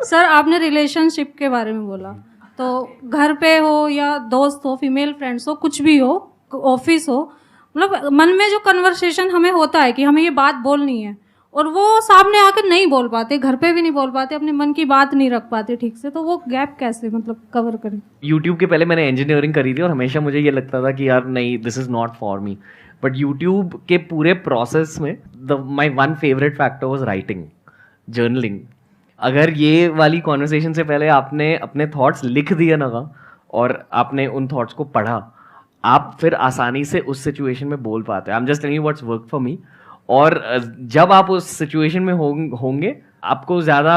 Sir आपने relationship के बारे में बोला, तो घर पे हो या दोस्त हो, फीमेल फ्रेंड्स हो, कुछ भी हो, ऑफिस हो, मतलब मन में जो कन्वर्सेशन हमें होता है कि हमें ये बात बोलनी है, और वो सामने आकर नहीं बोल पाते, घर पे भी नहीं बोल पाते, अपने मन की बात नहीं रख पाते ठीक से, तो वो गैप कैसे मतलब कवर करें? यूट्यूब के पहले मैंने इंजीनियरिंग करी थी और हमेशा मुझे ये लगता था कि यार नहीं, this is not for me. But YouTube के पूरे प्रोसेस में my one favourite factor was writing, journaling. अगर ये वाली कॉन्वर्सेशन से पहले आपने अपने थॉट्स लिख दिए ना और आपने उन थॉट्स को पढ़ा, आप फिर आसानी से उस सिचुएशन में बोल पाते हैं। I am just telling you what's work for me. और जब आप उस सिचुएशन में होंगे, आपको ज़्यादा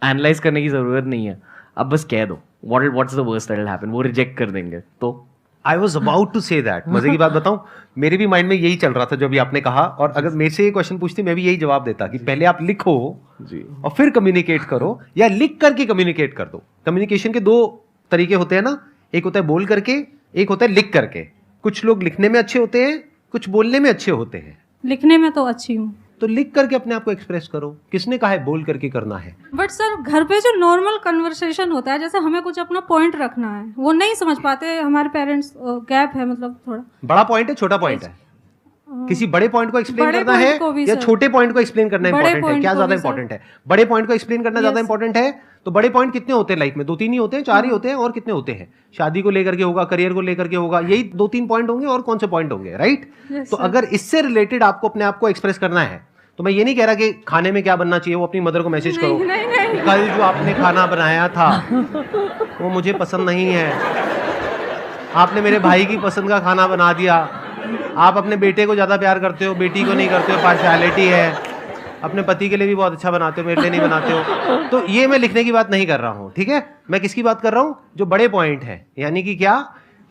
एनालाइज करने की ज़रूरत नहीं है, आप बस कह दो what's the worst that will happen, वो रिजेक्ट कर देंगे। तो I was about to say that. मजे की बात बताऊं, मेरे भी माइंड में यही चल रहा था जो अभी आपने कहा, और अगर मेरे से ये क्वेश्चन पूछती मैं भी यही जवाब देता कि पहले आप लिखो जी, और फिर कम्युनिकेट करो, या लिख करके कम्युनिकेट कर दो। कम्युनिकेशन के दो तरीके होते हैं ना, एक होता है बोल करके, एक होता है लिख करके। कुछ लोग लिखने में अच्छे होते हैं, कुछ बोलने में अच्छे होते हैं। लिखने में तो अच्छी हूँ, तो लिख करके अपने आप को एक्सप्रेस करो। किसने कहा है बोल करके करना है? बट सर घर पे जो नॉर्मल कन्वर्सेशन होता है, जैसे हमें कुछ अपना पॉइंट रखना है, वो नहीं समझ पाते हमारे पेरेंट्स, गैप है मतलब थोड़ा। बड़ा पॉइंट है, छोटा पॉइंट है? किसी बड़े पॉइंट को एक्सप्लेन बड़े करना point है को भी या सर। छोटे पॉइंट को एक्सप्लेन करना बड़े इंपॉर्टेंट है? point क्या को ज्यादा भी सर। इंपॉर्टेंट है? बड़े पॉइंट को एक्सप्लेन करना ज्यादा Yes. इंपॉर्टेंट है? तो बड़े पॉइंट कितने होते हैं लाइफ में? 2-3 ही होते हैं, 4 ही होते हैं, और कितने होते हैं? शादी को लेकर के होगा, करियर को लेकर के होगा, यही 2-3 पॉइंट होंगे, और कौन से पॉइंट होंगे, राइट? Yes, तो sir. अगर इससे रिलेटेड आपको अपने आप को एक्सप्रेस करना है, तो मैं ये नहीं कह रहा कि खाने में क्या बनना चाहिए, वो अपनी मदर को मैसेज करो, नहीं। कल जो आपने खाना बनाया था वो मुझे पसंद नहीं है, आपने मेरे भाई की पसंद का खाना बना दिया। आप अपने बेटे को ज़्यादा प्यार करते हो, बेटी को नहीं करते हो, पार्शियलिटी है। अपने पति के लिए भी बहुत अच्छा बनाते हो, मेरे लिए नहीं बनाते हो। तो ये मैं लिखने की बात नहीं कर रहा हूँ, ठीक है? मैं किसकी बात कर रहा हूँ? जो बड़े पॉइंट है, यानी कि क्या,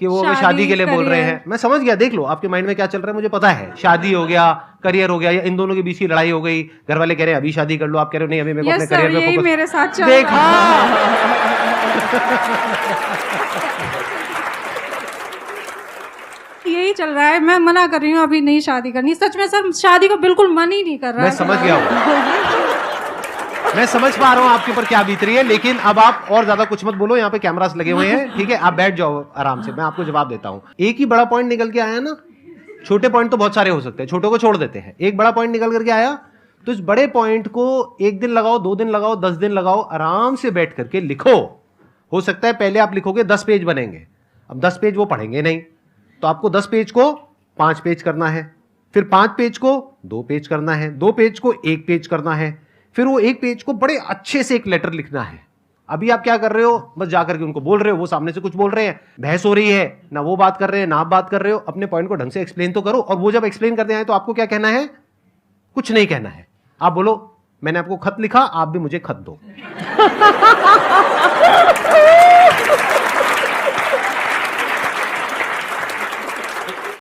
कि वो हमें शादी के लिए बोल रहे हैं। मैं समझ गया, देख लो आपके माइंड में क्या चल रहा है, मुझे पता है। शादी हो गया, करियर हो गया, या इन दोनों के बीच की लड़ाई हो गई, घर वाले कह रहे हैं अभी शादी कर लो, आप कह रहे हो नहीं अभी मेरे को अपने करियर पे फोकस। मेरे साथ चल देखा यही चल रहा है। मैं मना कर रही हूँ, अभी नहीं शादी करनी। सच में सर, शादी को बिल्कुल मन ही नहीं कर रहा मैं है। समझ गया हूँ, मैं समझ पा रहा हूँ आपके ऊपर क्या बीत रही है, लेकिन अब आप और ज्यादा कुछ मत बोलो, यहाँ पे कैमरास लगे हुए हैं, ठीक है? आप बैठ जाओ आराम से, मैं आपको जवाब देता हूँ। एक ही बड़ा पॉइंट निकल के आया ना, छोटे पॉइंट तो बहुत सारे हो सकते हैं, छोटों को छोड़ देते हैं। एक बड़ा पॉइंट निकल करके आया, तो इस बड़े पॉइंट को 1 दिन लगाओ, 2 दिन लगाओ, 10 दिन लगाओ, आराम से बैठ करके लिखो। हो सकता है पहले आप लिखोगे 10 पेज बनेंगे, अब 10 पेज वो पढ़ेंगे नहीं, तो आपको 10 पेज को 5 पेज करना है, फिर 5 पेज को 2 पेज करना है, 2 पेज को 1 पेज करना है, फिर वो 1 पेज को बड़े अच्छे से एक लेटर लिखना है। अभी आप क्या कर रहे हो? बस जाकर के उनको बोल रहे हो, वो सामने से कुछ बोल रहे हैं, बहस हो रही है, ना वो बात कर रहे हैं ना आप बात कर रहे हो। अपने पॉइंट को ढंग से एक्सप्लेन तो करो, और वो जब एक्सप्लेन करते हैं तो आपको क्या कहना है? कुछ नहीं कहना है। आप बोलो मैंने आपको खत लिखा, आप भी मुझे खत दो।